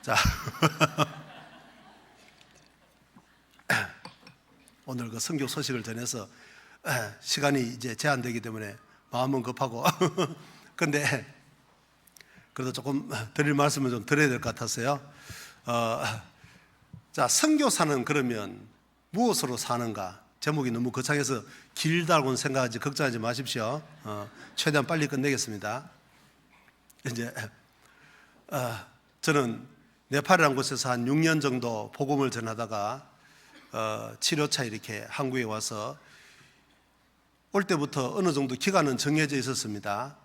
자, 오늘 그 선교 소식을 전해서 시간이 이제 제한되기 때문에 마음은 급하고 근데 그래도 조금 드릴 말씀을 좀 드려야 될 것 같았어요. 자, 선교사는 그러면 무엇으로 사는가? 제목이 너무 거창해서 길다고는 생각하지 걱정하지 마십시오. 최대한 빨리 끝내겠습니다. 이제 저는 네팔이라는 곳에서 한 6년 정도 복음을 전하다가 치료차 이렇게 한국에 와서 올 때부터 어느 정도 기간은 정해져 있었습니다.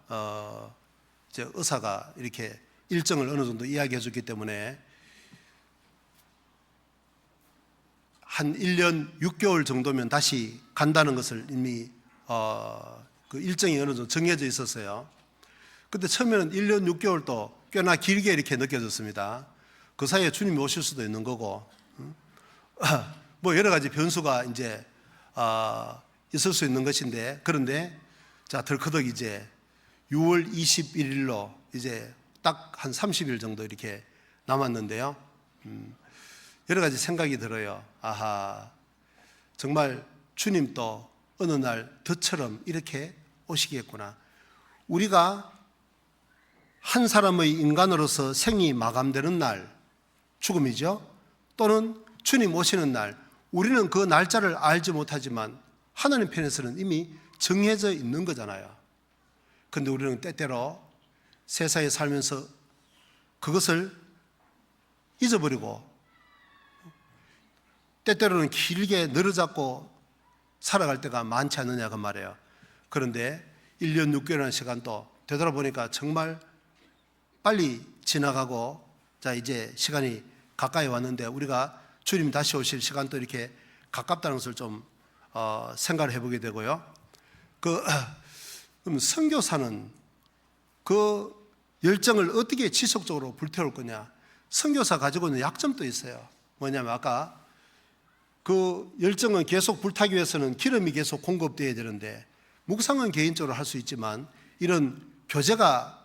이제 의사가 이렇게 일정을 어느 정도 이야기해 줬기 때문에 한 1년 6개월 정도면 다시 간다는 것을 이미 그 일정이 어느 정도 정해져 있었어요. 근데 처음에는 1년 6개월도 꽤나 길게 이렇게 느껴졌습니다. 그 사이에 주님이 오실 수도 있는 거고, 뭐 여러 가지 변수가 이제 있을 수 있는 것인데, 그런데 자, 덜커덕 이제 6월 21일로 이제 딱 한 30일 정도 이렇게 남았는데요. 여러 가지 생각이 들어요. 아하, 정말 주님도 어느 날 덫처럼 이렇게 오시겠구나. 우리가 한 사람의 인간으로서 생이 마감되는 날, 죽음이죠. 또는 주님 오시는 날, 우리는 그 날짜를 알지 못하지만 하나님 편에서는 이미 정해져 있는 거잖아요. 그런데 우리는 때때로 세상에 살면서 그것을 잊어버리고 때때로는 길게 늘어잡고 살아갈 때가 많지 않느냐 그 말이에요. 그런데 1년 6개월이라는 시간도 되돌아보니까 정말 빨리 지나가고, 자, 이제 시간이 가까이 왔는데 우리가 주님 다시 오실 시간도 이렇게 가깝다는 것을 좀 생각을 해보게 되고요. 그럼 선교사는 그 열정을 어떻게 지속적으로 불태울 거냐? 선교사 가지고 있는 약점도 있어요. 뭐냐면 아까 그 열정은 계속 불타기 위해서는 기름이 계속 공급되어야 되는데, 묵상은 개인적으로 할 수 있지만 이런 교제가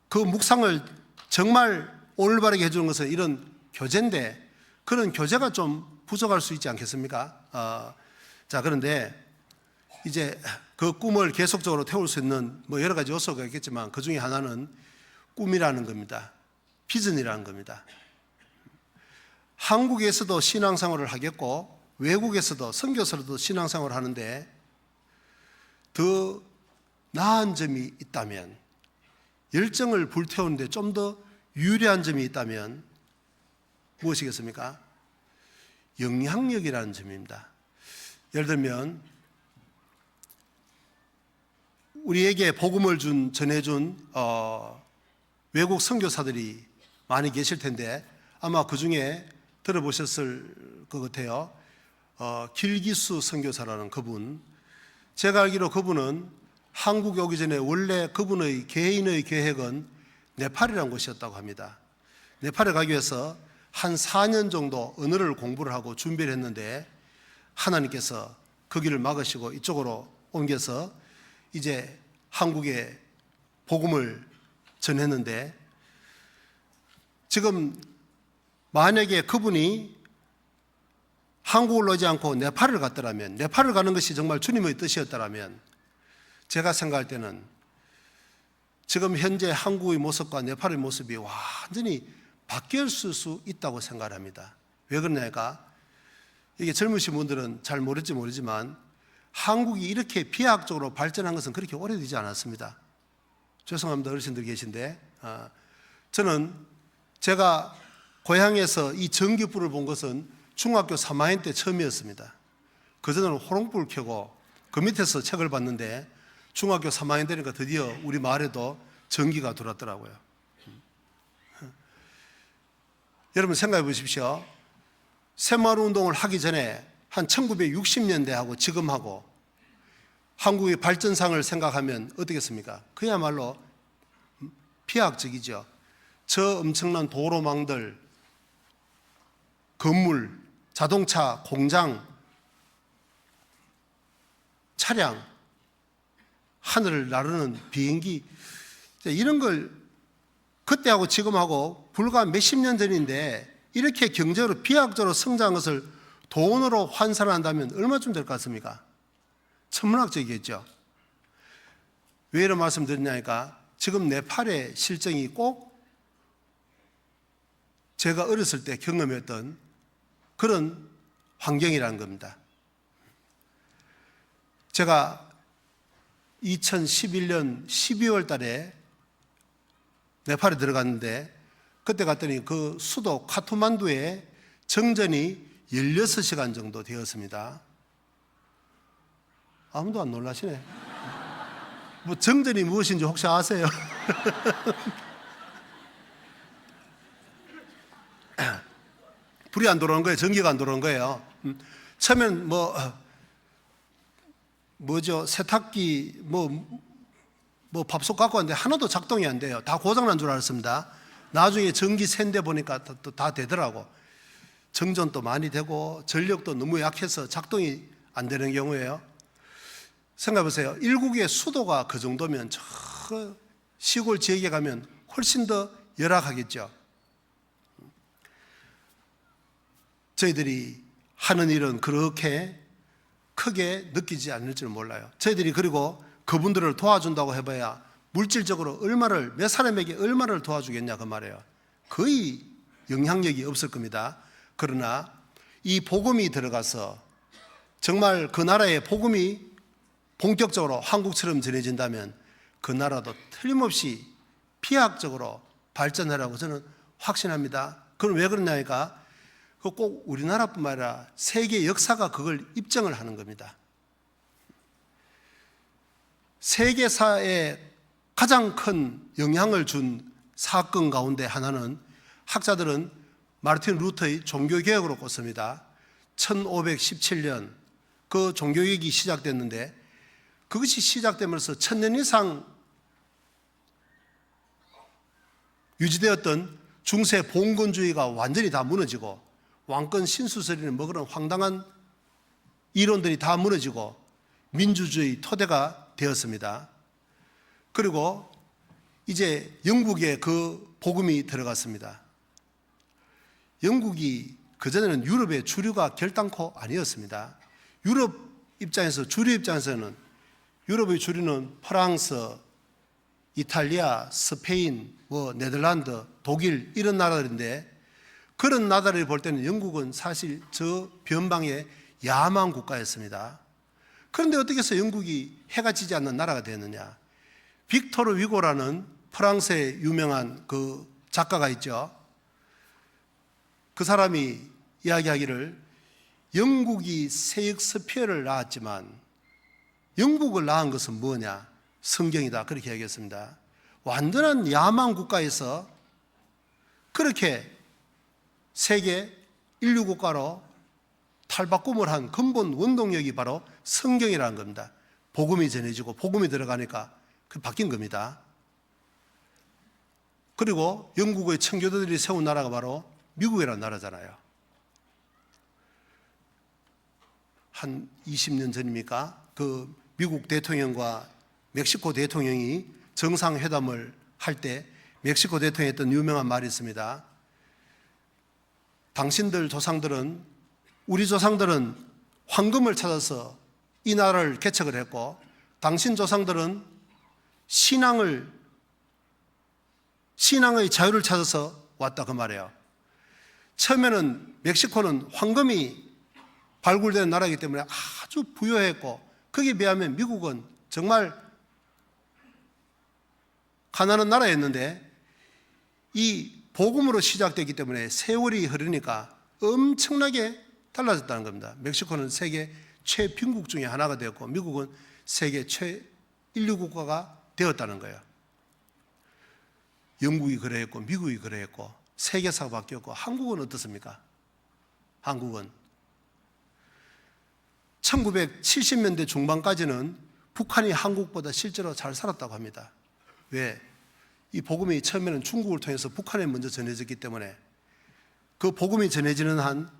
그 묵상을 정말 올바르게 해주는 것은 이런 교제인데, 그런 교제가 좀 부족할 수 있지 않겠습니까? 자, 그런데 이제 그 꿈을 계속적으로 태울 수 있는 뭐 여러 가지 요소가 있겠지만 그 중에 하나는 꿈이라는 겁니다. 비전이라는 겁니다. 한국에서도 신앙생활을 하겠고 외국에서도 선교사로도 신앙생활을 하는데 더 나은 점이 있다면, 열정을 불태우는데 좀 더 유리한 점이 있다면 무엇이겠습니까? 영향력이라는 점입니다. 예를 들면 우리에게 복음을 전해준 외국 선교사들이 많이 계실 텐데 아마 그 중에 들어보셨을 것 같아요. 길기수 선교사라는 그분, 제가 알기로 그분은 한국에 오기 전에 원래 그분의 개인의 계획은 네팔이라는 곳이었다고 합니다. 네팔에 가기 위해서 한 4년 정도 언어를 공부를 하고 준비를 했는데 하나님께서 그 길을 막으시고 이쪽으로 옮겨서 이제 한국에 복음을 전했는데, 지금 만약에 그분이 한국을 오지 않고 네팔을 갔더라면, 네팔을 가는 것이 정말 주님의 뜻이었더라면 제가 생각할 때는 지금 현재 한국의 모습과 네팔의 모습이 완전히 바뀌었을 수 있다고 생각합니다. 왜 그러냐니까, 이게 젊으신 분들은 잘 모를지 모르지만 한국이 이렇게 비약적으로 발전한 것은 그렇게 오래되지 않았습니다. 죄송합니다, 어르신들 계신데. 저는 제가 고향에서 이 전기불을 본 것은 중학교 3학년 때 처음이었습니다. 그전에는 호롱불 켜고 그 밑에서 책을 봤는데 중학교 3학년 되니까 드디어 우리 마을에도 전기가 들어왔더라고요. 여러분 생각해 보십시오. 새마을 운동을 하기 전에 한 1960년대하고 지금하고 한국의 발전상을 생각하면 어떻겠습니까? 그야말로 비약적이죠. 저 엄청난 도로망들, 건물, 자동차, 공장, 차량, 하늘을 나르는 비행기, 이런 걸 그때하고 지금하고 불과 몇십 년 전인데 이렇게 경제로 비약적으로 성장한 것을 돈으로 환산한다면 얼마쯤 될 것 같습니까? 천문학적이겠죠. 왜 이런 말씀 드리냐니까 지금 네팔의 실정이 꼭 제가 어렸을 때 경험했던 그런 환경이라는 겁니다. 제가 2011년 12월 달에 네팔에 들어갔는데 그때 갔더니 그 수도 카트만두에 정전이 16시간 정도 되었습니다. 아무도 안 놀라시네. 뭐 정전이 무엇인지 혹시 아세요? 불이 안 들어오는 거예요. 전기가 안 들어오는 거예요. 처음엔 뭐죠? 세탁기 뭐 밥솥 갖고 왔는데 하나도 작동이 안 돼요. 다 고장난 줄 알았습니다. 나중에 전기 샌데 보니까 다 되더라고. 정전도 많이 되고 전력도 너무 약해서 작동이 안 되는 경우예요. 생각해 보세요. 일국의 수도가 그 정도면 저 시골 지역에 가면 훨씬 더 열악하겠죠. 저희들이 하는 일은 그렇게 크게 느끼지 않을 줄 몰라요. 저희들이 그리고 그분들을 도와준다고 해봐야 물질적으로 몇 사람에게 얼마를 도와주겠냐 그 말이에요. 거의 영향력이 없을 겁니다. 그러나 이 복음이 들어가서 정말 그 나라의 복음이 본격적으로 한국처럼 전해진다면 그 나라도 틀림없이 비약적으로 발전하라고 저는 확신합니다. 그럼 왜 그러냐니까 꼭 우리나라뿐만 아니라 세계 역사가 그걸 입증을 하는 겁니다. 세계사에 가장 큰 영향을 준 사건 가운데 하나는 학자들은 마르틴 루터의 종교개혁으로 꼽습니다. 1517년 그 종교개혁이 시작됐는데 그것이 시작되면서 1000년 이상 유지되었던 중세 봉건주의가 완전히 다 무너지고 왕권 신수설이는 뭐 그런 황당한 이론들이 다 무너지고 민주주의 토대가 되었습니다. 그리고 이제 영국에 그 복음이 들어갔습니다. 영국이 그전에는 유럽의 주류가 결단코 아니었습니다. 유럽 입장에서, 주류 입장에서는 유럽의 주류는 프랑스, 이탈리아, 스페인, 네덜란드, 독일 이런 나라들인데 그런 나라를 볼 때는 영국은 사실 저 변방의 야만 국가였습니다. 그런데 어떻게 해서 영국이 해가 지지 않는 나라가 되었느냐? 빅토르 위고라는 프랑스의 유명한 그 작가가 있죠. 그 사람이 이야기하기를 영국이 세익스피어를 낳았지만 영국을 낳은 것은 뭐냐? 성경이다. 그렇게 이야기했습니다. 완전한 야만 국가에서 그렇게 세계 인류 국가로 탈바꿈을 한 근본 원동력이 바로 성경이라는 겁니다. 복음이 전해지고 복음이 들어가니까 그 바뀐 겁니다. 그리고 영국의 청교도들이 세운 나라가 바로 미국이라는 나라잖아요. 한 20년 전입니까? 그 미국 대통령과 멕시코 대통령이 정상회담을 할 때 멕시코 대통령이 했던 유명한 말이 있습니다. 당신들 조상들은, 우리 조상들은 황금을 찾아서 이 나라를 개척을 했고 당신 조상들은 신앙의 자유를 찾아서 왔다 그 말이에요. 처음에는 멕시코는 황금이 발굴되는 나라이기 때문에 아주 부유했고 거기에 비하면 미국은 정말 가난한 나라였는데 이 복음으로 시작됐기 때문에 세월이 흐르니까 엄청나게 달라졌다는 겁니다. 멕시코는 세계 최빈국 중에 하나가 되었고 미국은 세계 최인류 국가가 되었다는 거예요. 영국이 그랬고 미국이 그랬고 세계사가 바뀌었고 한국은 어떻습니까? 한국은 1970년대 중반까지는 북한이 한국보다 실제로 잘 살았다고 합니다. 왜? 이 복음이 처음에는 중국을 통해서 북한에 먼저 전해졌기 때문에 그 복음이 전해지는 한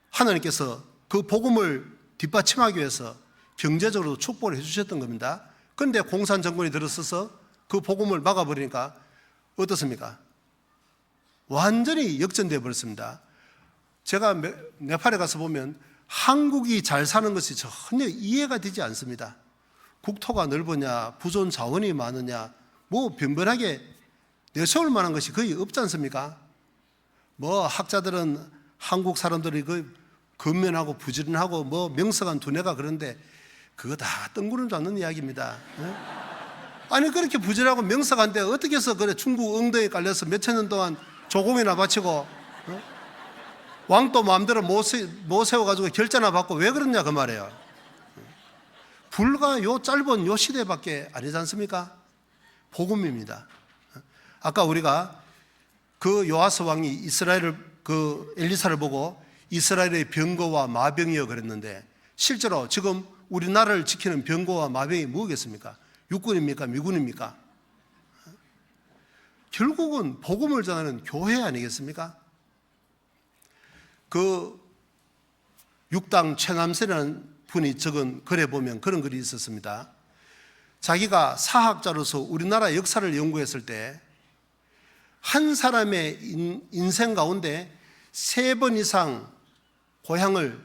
하나님께서 그 복음을 뒷받침하기 위해서 경제적으로 축복을 해주셨던 겁니다. 그런데 공산 정권이 들어서서 그 복음을 막아버리니까 어떻습니까? 완전히 역전되어 버렸습니다. 제가 네팔에 가서 보면 한국이 잘 사는 것이 전혀 이해가 되지 않습니다. 국토가 넓으냐, 부존 자원이 많으냐, 뭐 변변하게 내세울 만한 것이 거의 없지 않습니까? 뭐 학자들은 한국 사람들이 그 근면하고 부지런하고 뭐 명석한 두뇌가 그런데 그거 다 뜬구름 잡는 이야기입니다. 아니 그렇게 부지런하고 명석한데 어떻게 해서 그래 중국 엉덩이에 깔려서 몇천 년 동안 조공이나 바치고 왕도 마음대로 못 세워가지고 결제나 받고 왜 그러냐 그 말이에요. 불과 요 짧은 요 시대밖에 아니지 않습니까? 복음입니다. 아까 우리가 그 요아스 왕이 이스라엘을 그 엘리사를 보고 이스라엘의 병거와 마병이여 그랬는데 실제로 지금 우리나라를 지키는 병거와 마병이 뭐겠습니까? 육군입니까? 미군입니까? 결국은 복음을 전하는 교회 아니겠습니까? 그 육당 최남세라는 분이 적은 글에 보면 그런 글이 있었습니다. 자기가 사학자로서 우리나라 역사를 연구했을 때 한 사람의 인생 가운데 3번 이상 고향을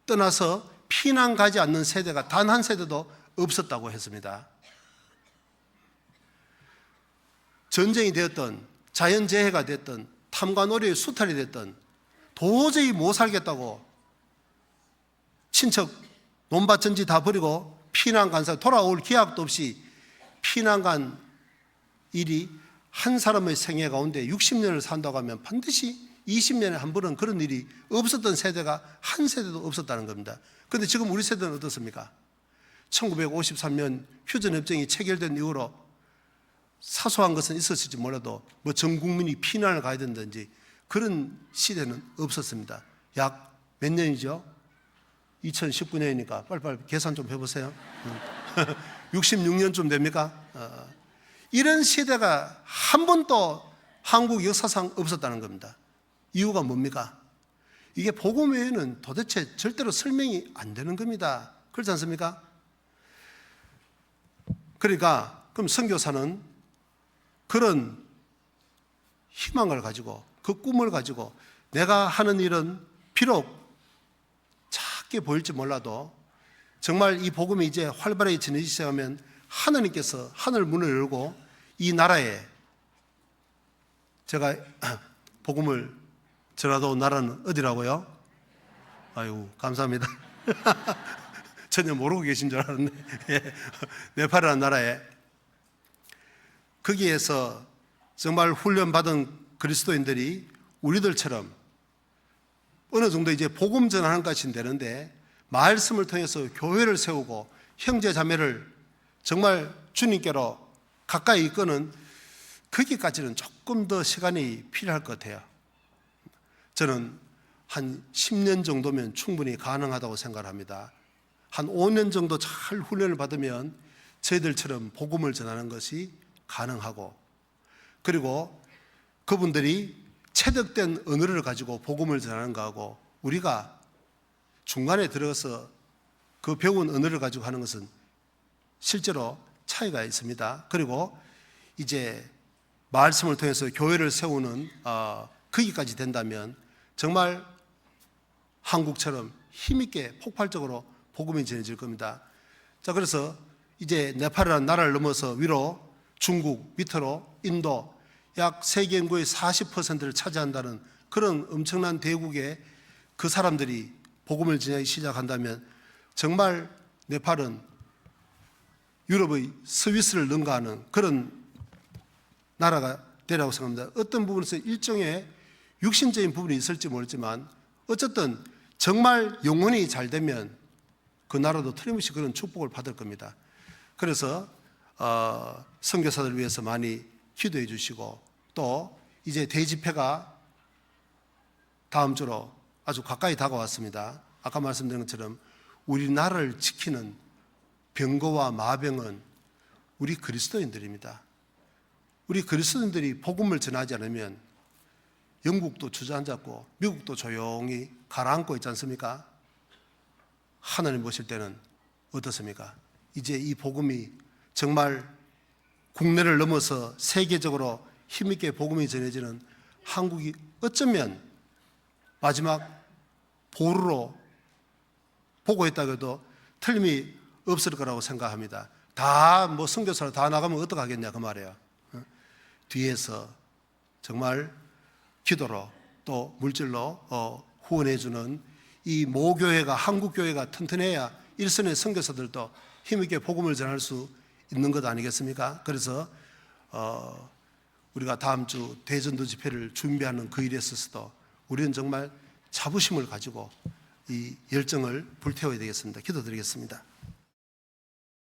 떠나서 피난 가지 않는 세대가 단 한 세대도 없었다고 했습니다. 전쟁이 되었던 자연재해가 됐던 탐관오리의 수탈이 됐던 도저히 못 살겠다고 친척 논밭 전지 다 버리고 피난 간 사람 돌아올 기약도 없이 피난 간 일이 한 사람의 생애 가운데 60년을 산다고 하면 반드시 20년에 한 번은 그런 일이 없었던 세대가 한 세대도 없었다는 겁니다. 그런데 지금 우리 세대는 어떻습니까? 1953년 휴전협정이 체결된 이후로 사소한 것은 있었을지 몰라도 뭐 전 국민이 피난을 가야 된다든지 그런 시대는 없었습니다. 약 몇 년이죠? 2019년이니까 빨리빨리 계산 좀 해보세요. 66년쯤 됩니까? 이런 시대가 한 번도 한국 역사상 없었다는 겁니다. 이유가 뭡니까? 이게 복음 외에는 도대체 절대로 설명이 안 되는 겁니다. 그렇지 않습니까? 그러니까 그럼 선교사는 그런 희망을 가지고 그 꿈을 가지고 내가 하는 일은 비록 작게 보일지 몰라도 정말 이 복음이 이제 활발하게 전해지기 시작하면 하나님께서 하늘 문을 열고 이 나라에 제가 복음을 전하도 나라는 어디라고요? 아이고 감사합니다. 전혀 모르고 계신 줄 알았네. 네팔이라는 나라에 거기에서 정말 훈련받은 그리스도인들이 우리들처럼 어느 정도 이제 복음 전하는 것이 되는데 말씀을 통해서 교회를 세우고 형제 자매를 정말 주님께로 가까이 이끄는 거기까지는 조금 더 시간이 필요할 것 같아요. 저는 한 10년 정도면 충분히 가능하다고 생각합니다. 한 5년 정도 잘 훈련을 받으면 저희들처럼 복음을 전하는 것이 가능하고 그리고 그분들이 체득된 언어를 가지고 복음을 전하는 거하고 우리가 중간에 들어가서 그 배운 언어를 가지고 하는 것은 실제로 차이가 있습니다. 그리고 이제 말씀을 통해서 교회를 세우는 거기까지 된다면 정말 한국처럼 힘있게 폭발적으로 복음이 전해질 겁니다. 자, 그래서 이제 네팔이라는 나라를 넘어서 위로 중국, 밑으로 인도 약 세계 인구의 40%를 차지한다는 그런 엄청난 대국에 그 사람들이 복음을 전하기 시작한다면 정말 네팔은 유럽의 스위스를 능가하는 그런 나라가 되라고 생각합니다. 어떤 부분에서 일종의 육신적인 부분이 있을지 모르지만 어쨌든 정말 영혼이 잘 되면 그 나라도 틀림없이 그런 축복을 받을 겁니다. 그래서 선교사들 위해서 많이 기도해 주시고 또 이제 대집회가 다음 주로 아주 가까이 다가왔습니다. 아까 말씀드린 것처럼 우리나라를 지키는 병거와 마병은 우리 그리스도인들입니다. 우리 그리스도인들이 복음을 전하지 않으면 영국도 주저앉았고 미국도 조용히 가라앉고 있지 않습니까? 하나님 보실 때는 어떻습니까? 이제 이 복음이 정말 국내를 넘어서 세계적으로 힘있게 복음이 전해지는 한국이 어쩌면 마지막 보루로 보고 있다고 해도 틀림이 없을 거라고 생각합니다. 다 뭐 선교사로 다 나가면 어떡하겠냐 그 말이에요. 뒤에서 정말 기도로 또 물질로 후원해 주는 이 모교회가, 한국교회가 튼튼해야 일선의 선교사들도 힘있게 복음을 전할 수 있는 것 아니겠습니까? 그래서 우리가 다음 주 대전도 집회를 준비하는 그 일에 있어서도 우리는 정말 자부심을 가지고 이 열정을 불태워야 되겠습니다. 기도드리겠습니다.